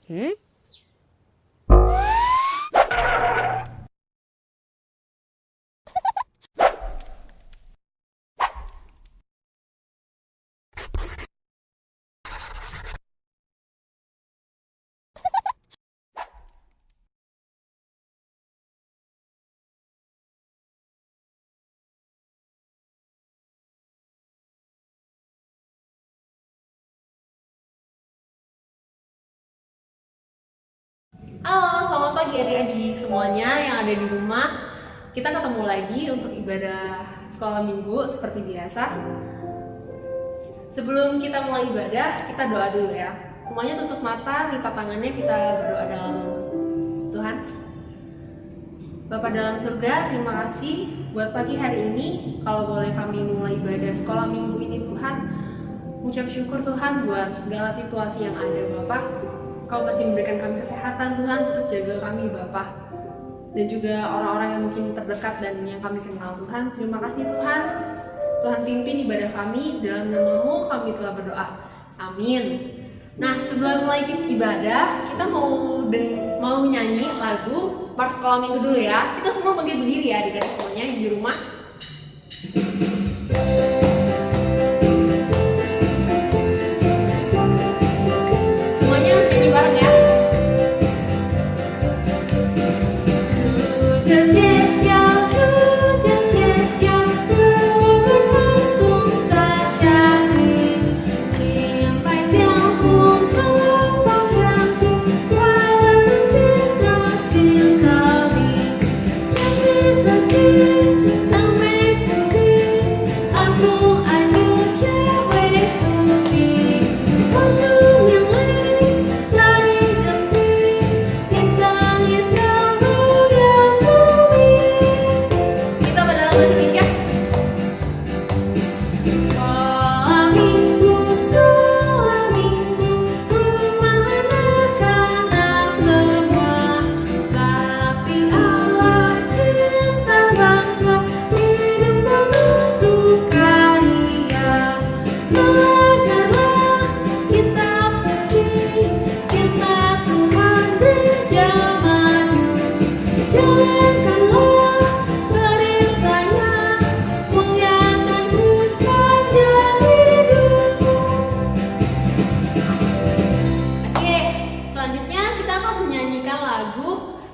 Hmm? Halo, selamat pagi adik-adik semuanya yang ada di rumah. Kita ketemu lagi untuk ibadah sekolah minggu seperti biasa. Sebelum kita mulai ibadah, kita doa dulu ya. Semuanya tutup mata, lipat tangannya, kita berdoa dalam Tuhan. Bapa dalam surga, terima kasih buat pagi hari ini. Kalau boleh kami mulai ibadah sekolah minggu ini Tuhan, ucap syukur Tuhan buat segala situasi yang ada Bapak. Kau masih memberikan kami kesehatan Tuhan, terus jaga kami Bapak. Dan juga orang-orang yang mungkin terdekat dan yang kami kenal Tuhan. Terima kasih Tuhan. Tuhan pimpin ibadah kami, dalam nama-Mu kami telah berdoa. Amin. Nah, sebelum mulai ibadah, kita mau nyanyi lagu Mars Sekolah Minggu dulu ya. Kita semua berdiri ya adik-adik semuanya di rumah.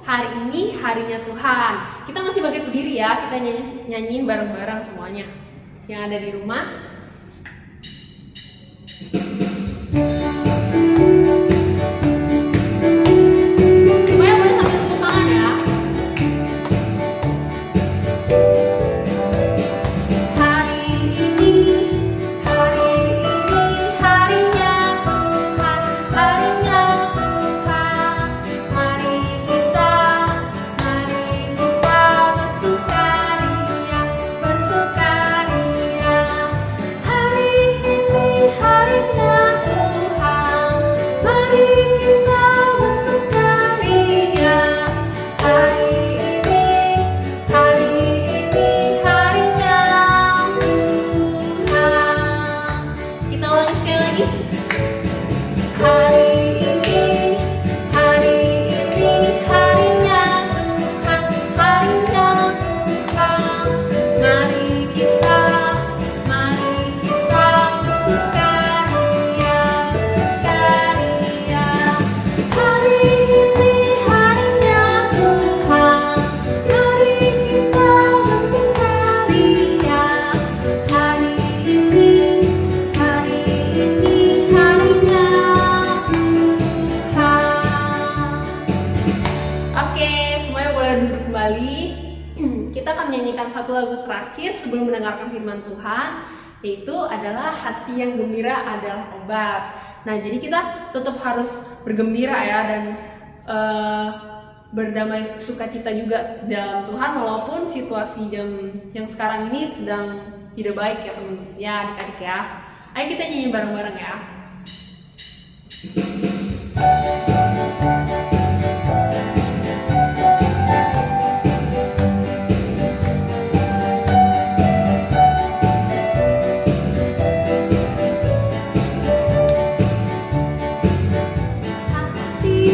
Hari ini harinya Tuhan. Kita masih bagi berdiri ya, kita nyanyiin bareng-bareng semuanya yang ada di rumah. Semuanya boleh sambil tepuk tangan ya. Kita akan menyanyikan satu lagu terakhir sebelum mendengarkan firman Tuhan, yaitu adalah Hati yang Gembira Adalah Obat. Nah, jadi kita tetap harus bergembira ya, dan berdamai sukacita juga dalam Tuhan, walaupun situasi yang sekarang ini sedang tidak baik ya teman, ya adik-adik ya. Ayo kita nyanyi bareng-bareng ya. Hati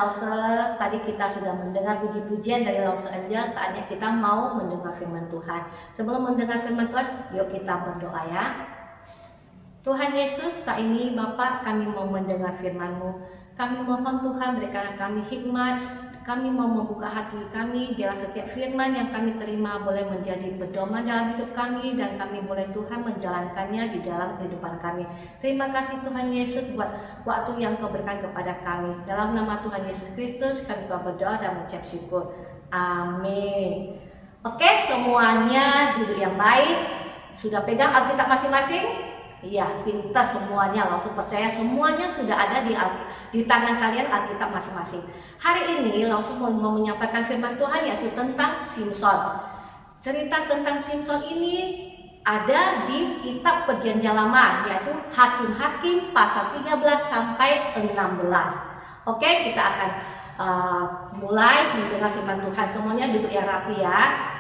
Lause, tadi kita sudah mendengar puji-pujian dari Lause Angel. Saatnya kita mau mendengar firman Tuhan. Sebelum mendengar firman Tuhan, yuk kita berdoa ya. Tuhan Yesus, saat ini Bapak, kami mau mendengar firman-Mu. Kami mohon Tuhan berikanlah kami hikmat. Kami mau membuka hati kami, biarlah setiap firman yang kami terima boleh menjadi pedoman dalam hidup kami, dan kami boleh Tuhan menjalankannya di dalam kehidupan kami. Terima kasih Tuhan Yesus buat waktu yang Kau berikan kepada kami. Dalam nama Tuhan Yesus Kristus kami telah berdoa dan mengucap syukur. Amin. Oke, semuanya duduk yang baik. Sudah pegang Alkitab masing-masing? Iya, pintar semuanya. Langsung percaya semuanya sudah ada di tangan kalian Alkitab masing-masing. Hari ini langsung mau menyampaikan firman Tuhan, yaitu tentang Simson. Cerita tentang Simson ini ada di kitab Perjanjian Lama, yaitu Hakim-Hakim pasal 13 sampai 16. Oke, kita akan mulai mendengar firman Tuhan. Semuanya duduk yang rapi ya.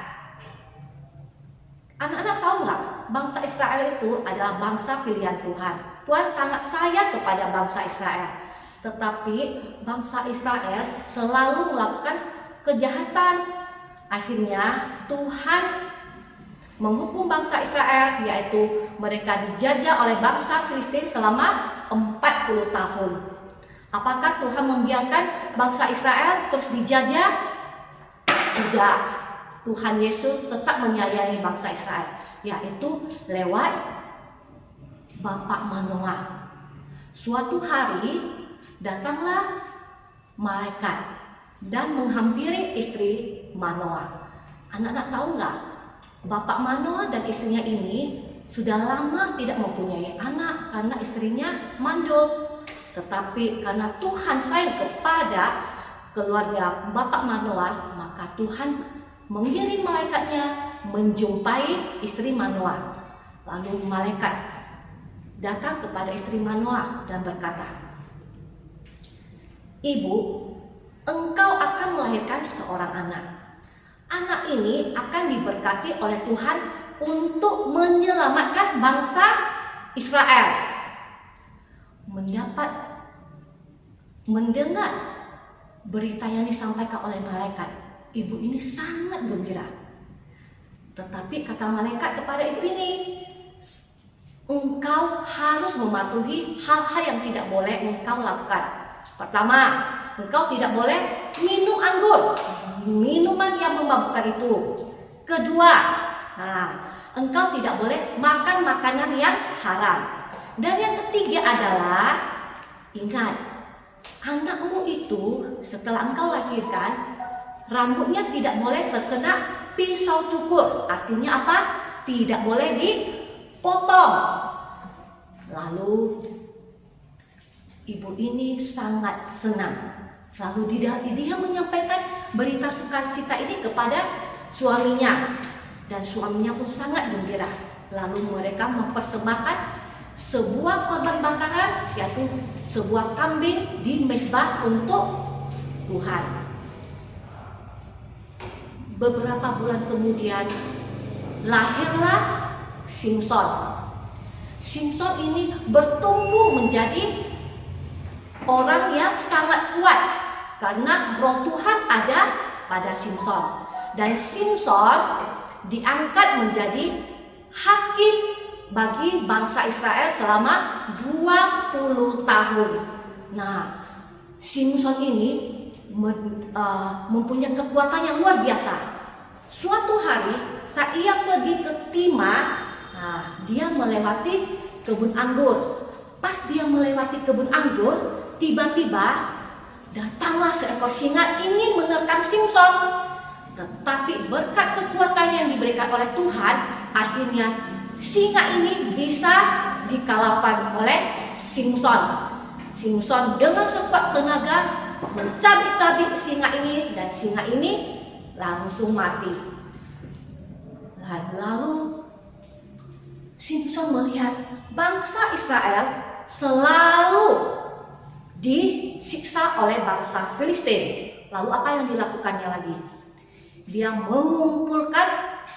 Anak-anak tahu nggak, bangsa Israel itu adalah bangsa pilihan Tuhan. Tuhan sangat sayang kepada bangsa Israel. Tetapi bangsa Israel selalu melakukan kejahatan. Akhirnya Tuhan menghukum bangsa Israel, yaitu mereka dijajah oleh bangsa Filistin selama 40 tahun. Apakah Tuhan membiarkan bangsa Israel terus dijajah? Tidak. Tuhan Yesus tetap menyayangi bangsa Israel, yaitu lewat Bapak Manoah. Suatu hari datanglah malaikat dan menghampiri istri Manoah. Anak-anak tahu nggak? Bapak Manoah dan istrinya ini sudah lama tidak mempunyai anak karena istrinya mandul. Tetapi karena Tuhan sayang kepada keluarga Bapak Manoah, maka Tuhan mengirim malaikatnya menjumpai istri Manoah. Lalu malaikat datang kepada istri Manoah dan berkata, "Ibu, engkau akan melahirkan seorang anak. Anak ini akan diberkati oleh Tuhan untuk menyelamatkan bangsa Israel." Mendengar berita yang disampaikan oleh malaikat, ibu ini sangat gembira. Tetapi kata malaikat kepada ibu ini, engkau harus mematuhi hal-hal yang tidak boleh engkau lakukan. Pertama, engkau tidak boleh minum anggur, minuman yang memabukkan itu. Kedua, engkau tidak boleh makan makanan yang haram. Dan yang ketiga adalah, ingat, anakmu itu setelah engkau lahirkan, rambutnya tidak boleh terkena pisau cukur. Artinya apa? Tidak boleh dipotong. Lalu ibu ini sangat senang. Lalu dia menyampaikan berita sukacita ini kepada suaminya. Dan suaminya pun sangat gembira. Lalu mereka mempersembahkan sebuah korban bakaran, yaitu sebuah kambing di mezbah untuk Tuhan. Beberapa bulan kemudian lahirlah Simson. Simson ini bertumbuh menjadi orang yang sangat kuat karena roh Tuhan ada pada Simson. Dan Simson diangkat menjadi hakim bagi bangsa Israel selama 20 tahun. Nah, Simson ini mempunyai kekuatan yang luar biasa. Suatu hari saat ia pergi ke Timah, dia melewati kebun anggur. Pas dia melewati kebun anggur, tiba-tiba datanglah seekor singa ingin menerkam Simson. Tetapi berkat kekuatan yang diberikan oleh Tuhan, akhirnya singa ini bisa dikalahkan oleh Simson. Simson dengan sekuat tenaga mencabik-cabik singa ini, dan singa ini langsung mati. Lalu Simson melihat bangsa Israel selalu disiksa oleh bangsa Filistin. Lalu apa yang dilakukannya lagi? Dia mengumpulkan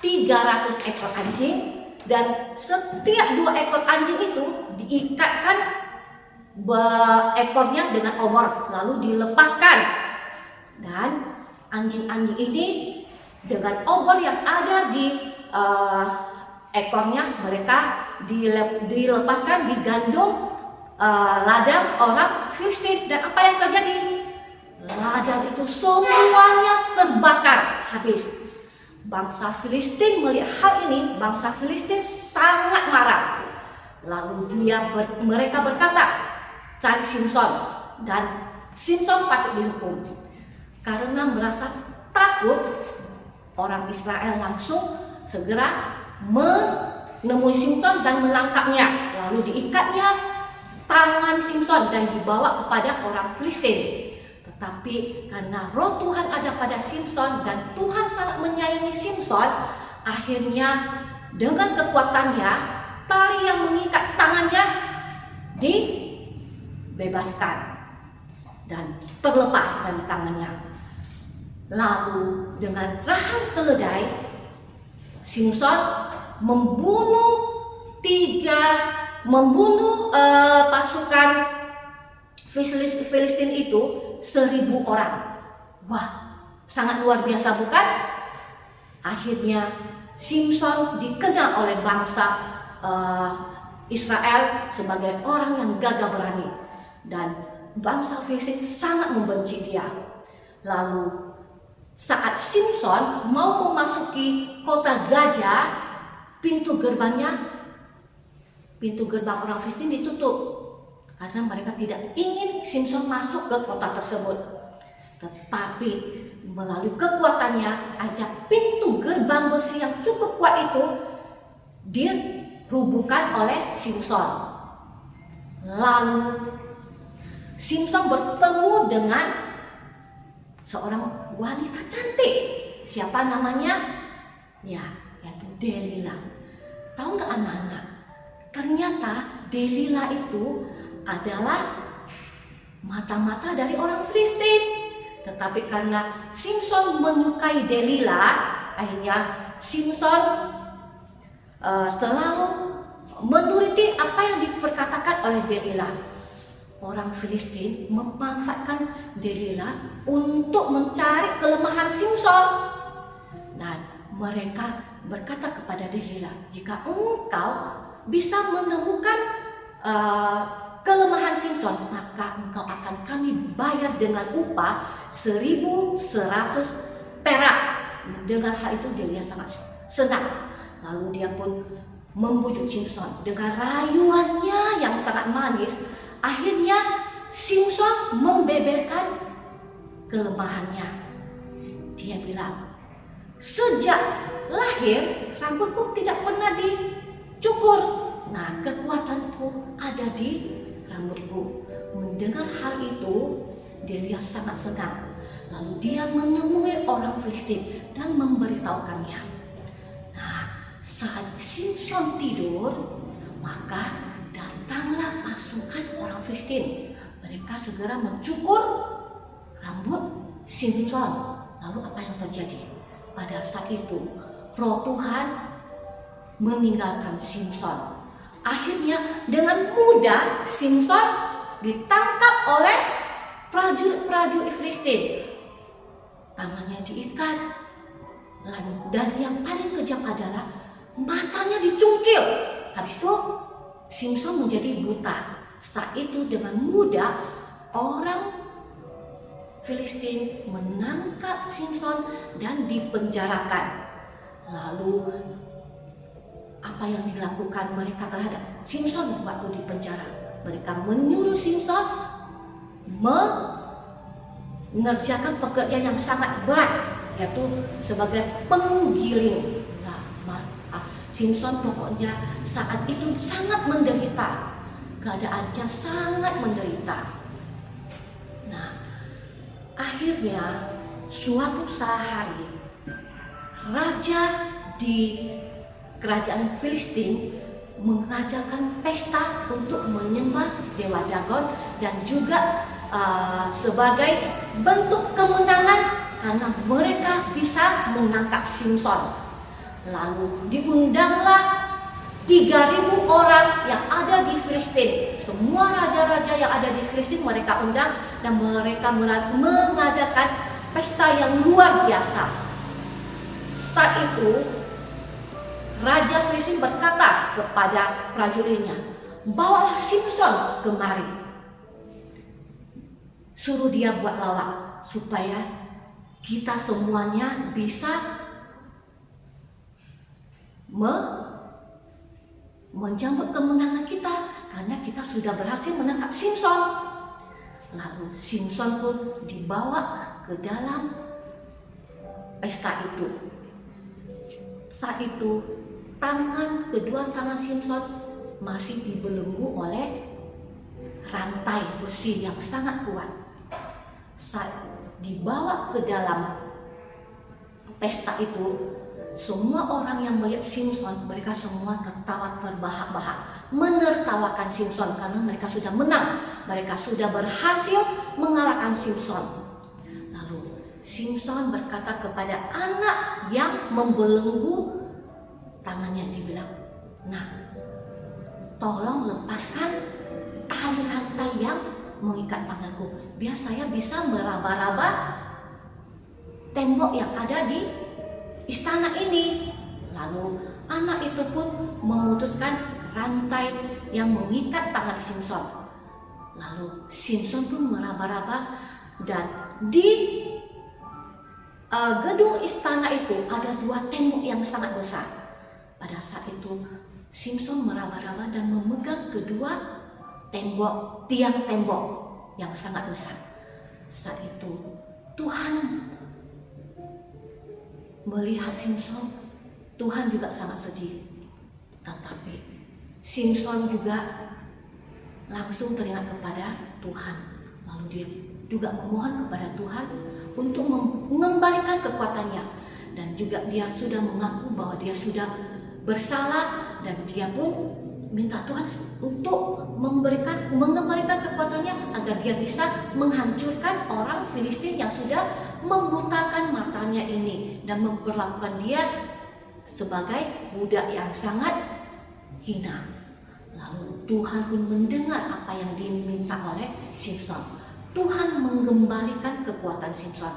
300 ekor anjing, dan setiap 2 ekor anjing itu diikatkan ekornya dengan obor lalu dilepaskan, dan anjing-anjing ini dengan obor yang ada di ekornya mereka dilepaskan, digandung ladang orang Filistin. Dan apa yang terjadi? Ladang itu semuanya terbakar habis. Bangsa Filistin melihat hal ini, bangsa Filistin sangat marah. Lalu mereka berkata, cari Simson, dan Simson patut dihukum. Karena merasa takut, orang Israel langsung segera menemui Simson dan menangkapnya. Lalu diikatnya tangan Simson dan dibawa kepada orang Filistin. Tetapi karena roh Tuhan ada pada Simson dan Tuhan sangat menyayangi Simson, akhirnya dengan kekuatannya tali yang mengikat tangannya dibebaskan dan terlepas dari tangannya. Lalu dengan rahang keledai, Simson membunuh pasukan Filistin itu 1.000 orang. Wah, sangat luar biasa bukan? Akhirnya Simson dikenal oleh bangsa Israel sebagai orang yang gagah berani, dan bangsa Filistin sangat membenci dia. Lalu saat Simson mau memasuki kota Gaza, pintu gerbang orang Filistin ditutup karena mereka tidak ingin Simson masuk ke kota tersebut. Tetapi melalui kekuatannya, ada pintu gerbang besi yang cukup kuat itu dirubuhkan oleh Simson. Lalu Simson bertemu dengan seorang wanita cantik. Siapa namanya? Ya, yaitu Delila. Tahu nggak anak-anak? Ternyata Delila itu adalah mata-mata dari orang Filistin. Tetapi karena Simson menyukai Delila, akhirnya Simson selalu menuruti apa yang diperkatakan oleh Delila. Orang Filistin memanfaatkan Delila untuk mencari kelemahan Simson, dan mereka berkata kepada Delila, jika engkau bisa menemukan kelemahan Simson, maka engkau akan kami bayar dengan upah 1.100 perak. Dengan hal itu Delila sangat senang. Lalu dia pun membujuk Simson dengan rayuannya yang sangat manis. Akhirnya Simson membeberkan kelemahannya. Dia bilang, sejak lahir rambutku tidak pernah dicukur. Nah, kekuatanku ada di rambutku. Mendengar hal itu, Delila sangat senang. Lalu dia menemui orang Filistin dan memberitahukannya. Nah, saat Simson tidur, maka datanglah pasukan orang Filistin. Mereka segera mencukur rambut Simson. Lalu apa yang terjadi? Pada saat itu, roh Tuhan meninggalkan Simson. Akhirnya dengan mudah Simson ditangkap oleh prajurit Filistin. Tangannya diikat, dan yang paling kejam adalah matanya dicungkil. Habis itu Simson menjadi buta. Saat itu dengan mudah orang Filistin menangkap Simson dan dipenjarakan. Lalu apa yang dilakukan mereka terhadap Simson waktu di penjara? Mereka menyuruh Simson mengerjakan pekerjaan yang sangat berat, yaitu sebagai penggiling. Simson pokoknya saat itu sangat menderita, keadaannya sangat menderita. Nah, akhirnya suatu hari raja di kerajaan Filistin mengajarkan pesta untuk menyembah dewa Dagon, dan juga sebagai bentuk kemenangan karena mereka bisa menangkap Simson. Lalu diundanglah 3.000 orang yang ada di Filistin. Semua raja-raja yang ada di Filistin mereka undang dan mereka mengadakan pesta yang luar biasa. Saat itu Raja Filistin berkata kepada prajuritnya, "Bawalah Simson kemari. Suruh dia buat lawak supaya kita semuanya bisa menjambut kemenangan kita karena kita sudah berhasil menangkap Simson." Lalu Simson pun dibawa ke dalam pesta itu. Saat itu kedua tangan Simson masih dibelenggu oleh rantai besi yang sangat kuat. Saat dibawa ke dalam pesta itu, semua orang yang melihat Simson, mereka semua tertawa terbahak-bahak, menertawakan Simson karena mereka sudah menang, mereka sudah berhasil mengalahkan Simson. Lalu Simson berkata kepada anak yang membelenggu tangannya, dibilang, "Nah, tolong lepaskan tali rantai yang mengikat tanganku, biar saya bisa meraba-raba tembok yang ada di istana ini." Lalu anak itu pun memutuskan rantai yang mengikat tangan Simson. Lalu Simson pun meraba-raba dan di gedung istana itu ada 2 tembok yang sangat besar. Pada saat itu Simson meraba-raba dan memegang kedua tiang tembok yang sangat besar. Saat itu Tuhan melihat Simson, Tuhan juga sangat sedih. Tetapi Simson juga langsung teringat kepada Tuhan. Lalu dia juga memohon kepada Tuhan untuk mengembalikan kekuatannya. Dan juga dia sudah mengaku bahwa dia sudah bersalah dan dia pun minta Tuhan untuk mengembalikan kekuatannya agar dia bisa menghancurkan orang Filistin yang sudah membutakan matanya ini dan memperlakukan dia sebagai budak yang sangat hina. Lalu Tuhan pun mendengar apa yang diminta oleh Simson. Tuhan mengembalikan kekuatan Simson.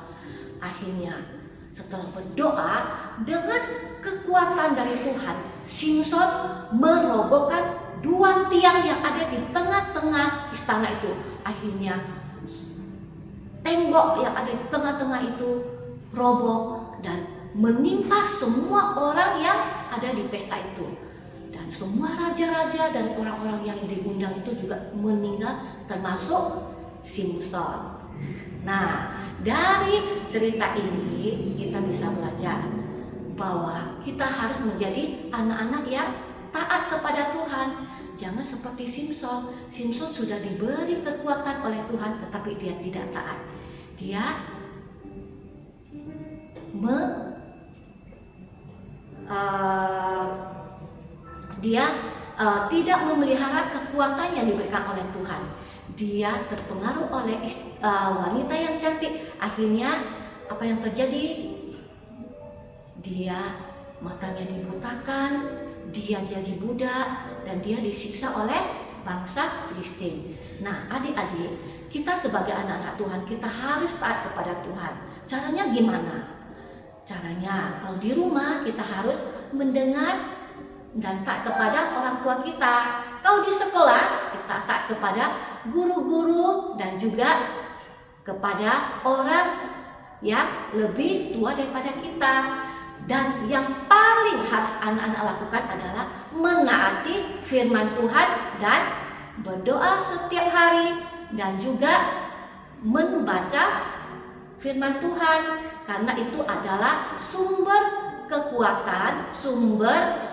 Akhirnya setelah berdoa dengan kekuatan dari Tuhan, Simson merobohkan 2 tiang yang ada di tengah-tengah istana itu. Akhirnya tembok yang ada di tengah-tengah itu roboh dan menimpa semua orang yang ada di pesta itu. Dan semua raja-raja dan orang-orang yang diundang itu juga meninggal, termasuk Simson. Nah, dari cerita ini kita bisa belajar bahwa kita harus menjadi anak-anak yang taat kepada Tuhan. Jangan seperti Simson. Simson sudah diberi kekuatan oleh Tuhan, tetapi dia tidak taat. Dia tidak memelihara kekuatan yang diberikan oleh Tuhan. Dia terpengaruh oleh wanita yang cantik. Akhirnya apa yang terjadi? Dia matanya dibutakan, dia jadi budak, dan dia disiksa oleh bangsa Filistin. Nah, adik-adik, kita sebagai anak-anak Tuhan, kita harus taat kepada Tuhan. Caranya gimana? Caranya, kalau di rumah kita harus mendengar dan taat kepada orang tua kita. Kalau di sekolah, kita taat kepada guru-guru dan juga kepada orang yang lebih tua daripada kita. Dan yang paling harus anak-anak lakukan adalah menaati firman Tuhan dan berdoa setiap hari dan juga membaca firman Tuhan, karena itu adalah sumber kekuatan, sumber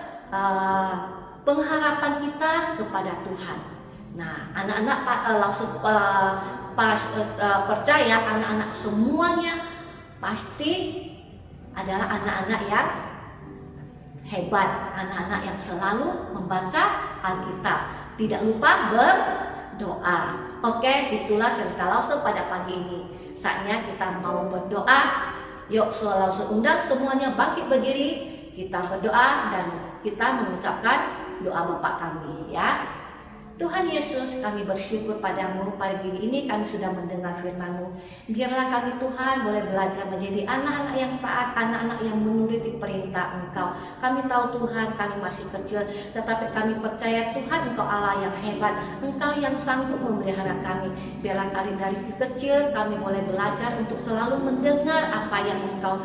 pengharapan kita kepada Tuhan. Nah, anak-anak langsung percaya anak-anak semuanya pasti adalah anak-anak yang hebat, anak-anak yang selalu membaca Alkitab, tidak lupa berdoa. Oke, itulah cerita Lause pada pagi ini. Saatnya kita mau berdoa. Yuk, Lause undang semuanya bangkit berdiri. Kita berdoa dan kita mengucapkan doa Bapa kami ya. Tuhan Yesus, kami bersyukur padamu pagi ini kami sudah mendengar firman-Mu. Biarlah kami Tuhan boleh belajar menjadi anak-anak yang taat, anak-anak yang menuruti perintah Engkau. Kami tahu Tuhan kami masih kecil, tetapi kami percaya Tuhan Engkau Allah yang hebat, Engkau yang sanggup memelihara kami. Biarlah kali dari kecil kami boleh belajar untuk selalu mendengar apa yang Engkau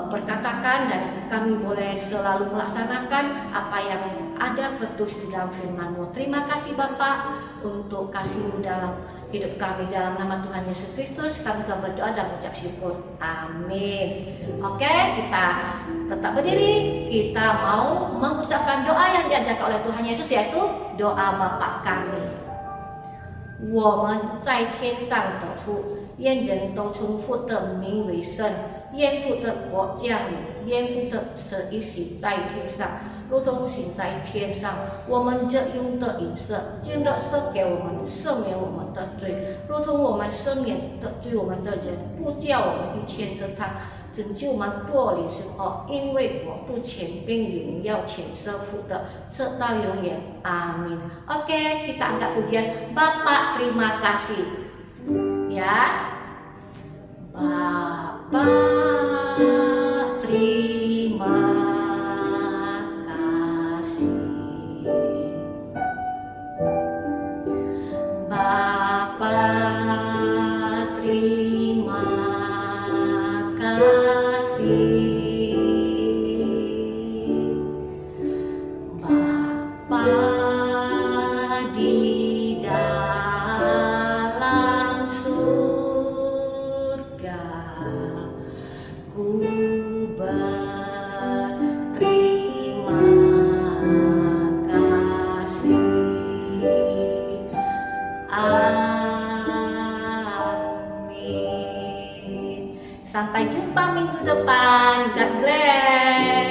perkatakan, dan kami boleh selalu melaksanakan apa yang ada tertulis di dalam firman-Mu. Terima kasih Bapa untuk kasih-Mu dalam hidup kami. Dalam nama Tuhan Yesus Kristus kami telah berdoa dan mengucap syukur. Amin. Oke, kita tetap berdiri. Kita mau mengucapkan doa yang diajarkan oleh Tuhan Yesus, yaitu doa Bapa kami. 我们在天上的父，愿人都称父的名为圣，愿父的国降临，愿父的旨意行在天上，如同行在天上。我们这用的饮食，今日赐给我们，赦免我们的罪，如同我们赦免得罪我们的人，不叫我们遇见试探，拯救我们脱离世恶，因为国度、权柄、荣耀全是父的，直到永远。Amin. Oke, kita angkat pujian. Bapak terima kasih. Ya. Bapak terima kasih. Bapak terima kasih. Bapa di dalam surga, ku berterima kasih. Amin. Sampai jumpa minggu depan. God bless.